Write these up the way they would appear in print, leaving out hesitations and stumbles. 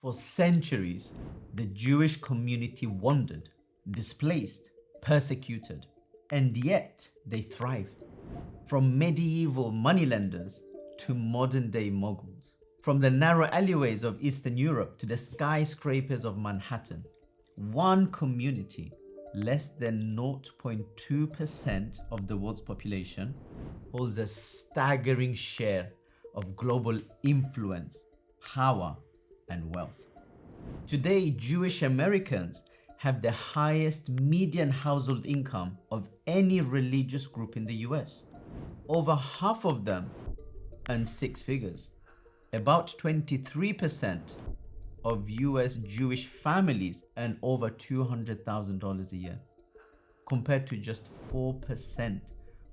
For centuries, the Jewish community wandered, displaced, persecuted, and yet they thrived. From medieval moneylenders to modern-day moguls, from the narrow alleyways of Eastern Europe to the skyscrapers of Manhattan, one community, less than 0.2% of the world's population, holds a staggering share of global influence, power, and wealth. Today, Jewish Americans have the highest median household income of any religious group in the US. Over half of them earn six figures. About 23% of US Jewish families earn over $200,000 a year, compared to just 4%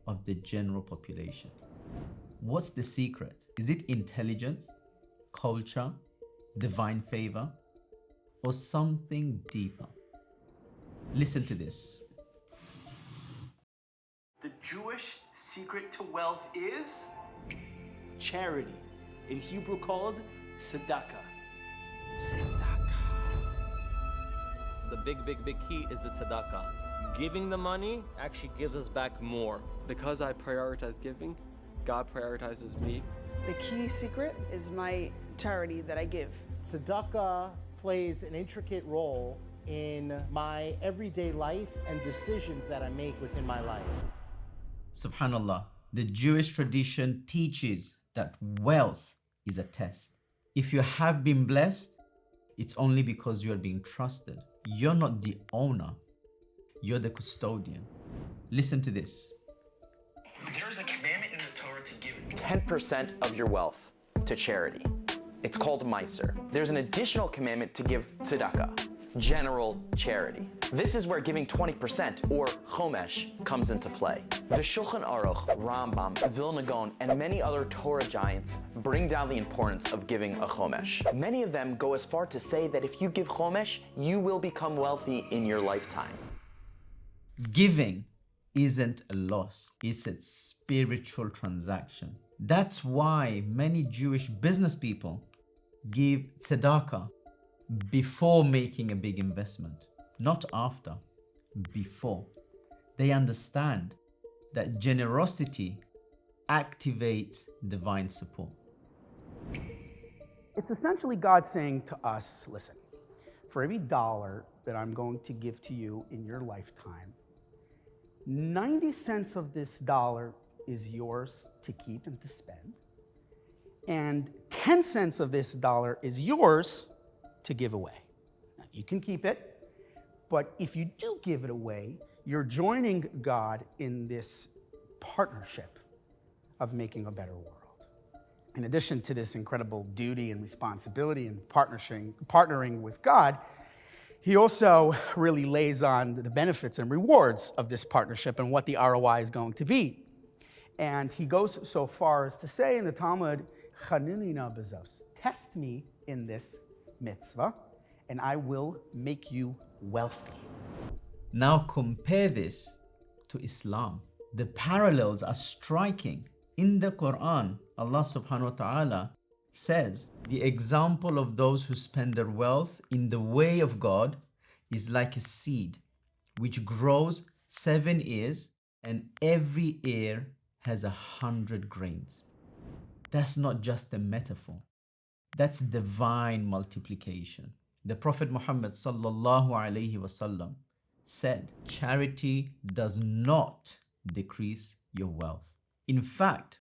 of the general population. What's the secret? Is it intelligence, culture, divine favor, or something deeper? Listen to this. The Jewish secret to wealth is charity, in Hebrew called Tzedakah. Tzedakah. The big key is the tzedakah. Giving the money actually gives us back more. Because I prioritize giving, God prioritizes me. The key secret is my charity that I give. Tzedakah plays an intricate role in my everyday life and decisions that I make within my life. Subhanallah, the Jewish tradition teaches that wealth is a test. If you have been blessed, it's only because you are being trusted. You're not the owner, you're the custodian. Listen to this. There's a commandment in the Torah to give 10% of your wealth to charity. It's called Meiser. There's an additional commandment to give tzedakah, general charity. This is where giving 20% or chomesh comes into play. The Shulchan Aruch, Rambam, Vilna Gaon, and many other Torah giants bring down the importance of giving a chomesh. Many of them go as far to say that if you give chomesh, you will become wealthy in your lifetime. Giving isn't a loss, it's a spiritual transaction. That's why many Jewish business people give tzedakah before making a big investment, not after, before. They understand that generosity activates divine support. It's essentially God saying to us, listen, for every dollar that I'm going to give to you in your lifetime, 90 cents of this dollar is yours to keep and to spend, and 10 cents of this dollar is yours to give away. Now, you can keep it, but if you do give it away, you're joining God in this partnership of making a better world. In addition to this incredible duty and responsibility and partnering with God, he also really lays on the benefits and rewards of this partnership and what the ROI is going to be. And he goes so far as to say in the Talmud, "Chanunina bezos," test me in this mitzvah, and I will make you wealthy. Now compare this to Islam. The parallels are striking. In the Qur'an, Allah subhanahu wa ta'ala says, the example of those who spend their wealth in the way of God is like a seed which grows 7 ears, and every ear has 100 grains. That's not just a metaphor. That's divine multiplication. The Prophet Muhammad sallallahu alaihi wasallam said, charity does not decrease your wealth. In fact,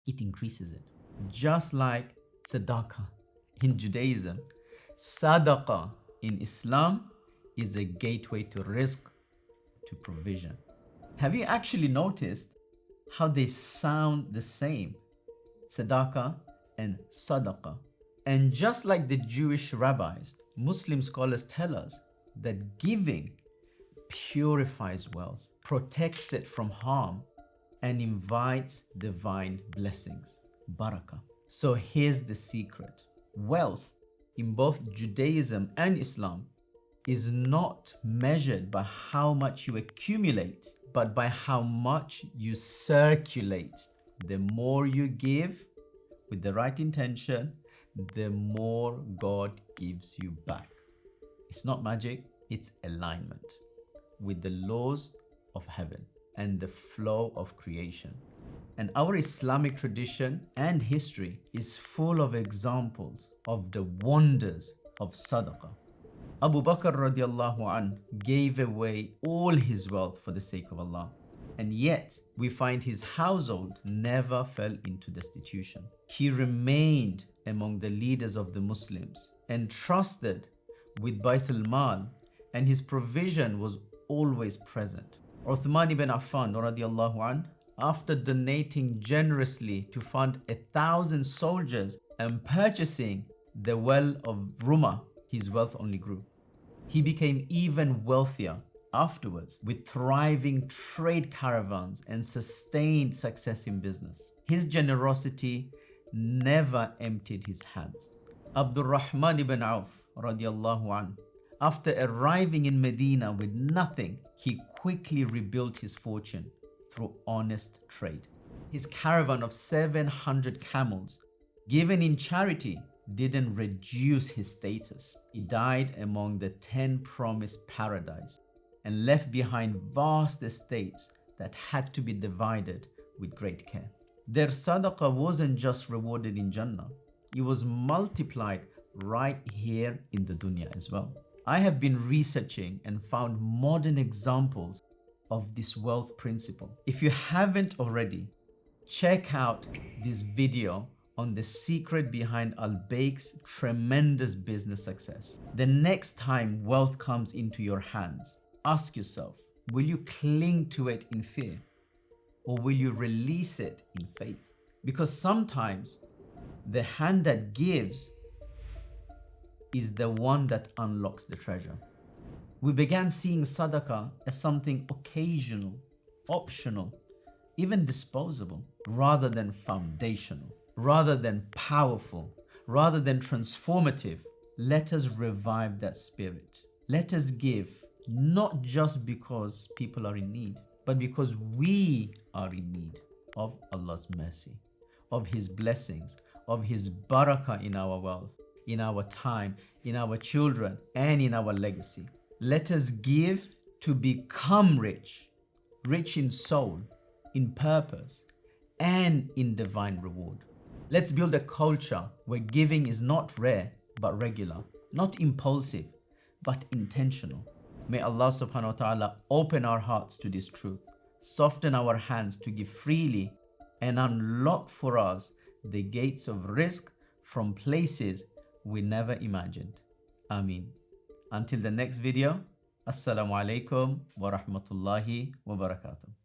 it increases it. Just like tzedakah in Judaism, sadaqah in Islam is a gateway to rizq, to provision. Have you actually noticed how they sound the same? Tzedakah and sadaqah. And just like the Jewish rabbis, Muslim scholars tell us that giving purifies wealth, protects it from harm, and invites divine blessings, barakah. So here's the secret. Wealth in both Judaism and Islam is not measured by how much you accumulate, but by how much you circulate. The more you give with the right intention, the more God gives you back. It's not magic, it's alignment with the laws of heaven and the flow of creation. And our Islamic tradition and history is full of examples of the wonders of Sadaqah. Abu Bakr radiallahu anh gave away all his wealth for the sake of Allah. And yet, we find his household never fell into destitution. He remained among the leaders of the Muslims, entrusted with Bayt al-Mal, and his provision was always present. Uthman ibn Affan radiallahu anh, after donating generously to fund 1,000 soldiers and purchasing the well of Rumah, his wealth only grew. He became even wealthier afterwards with thriving trade caravans and sustained success in business. His generosity never emptied his hands. Abdul Rahman ibn Auf radiallahu anh, after arriving in Medina with nothing, he quickly rebuilt his fortune through honest trade. His caravan of 700 camels given in charity didn't reduce his status. He died among the 10 promised paradise and left behind vast estates that had to be divided with great care. Their sadaqah wasn't just rewarded in Jannah, it was multiplied right here in the dunya as well. I have been researching and found modern examples of this wealth principle. If you haven't already, check out this video on the secret behind Al-Bayk's tremendous business success. The next time wealth comes into your hands, ask yourself, will you cling to it in fear or will you release it in faith? Because sometimes the hand that gives is the one that unlocks the treasure. We began seeing sadaqah as something occasional, optional, even disposable, rather than foundational, rather than powerful, rather than transformative. Let us revive that spirit. Let us give, not just because people are in need, but because we are in need of Allah's mercy, of His blessings, of His barakah in our wealth, in our time, in our children, and in our legacy. Let us give to become rich, rich in soul, in purpose, and in divine reward. Let's build a culture where giving is not rare, but regular, not impulsive, but intentional. May Allah subhanahu wa ta'ala open our hearts to this truth, soften our hands to give freely, and unlock for us the gates of rizq from places we never imagined. Ameen. Until the next video, Assalamu alaikum wa rahmatullahi wa barakatuh.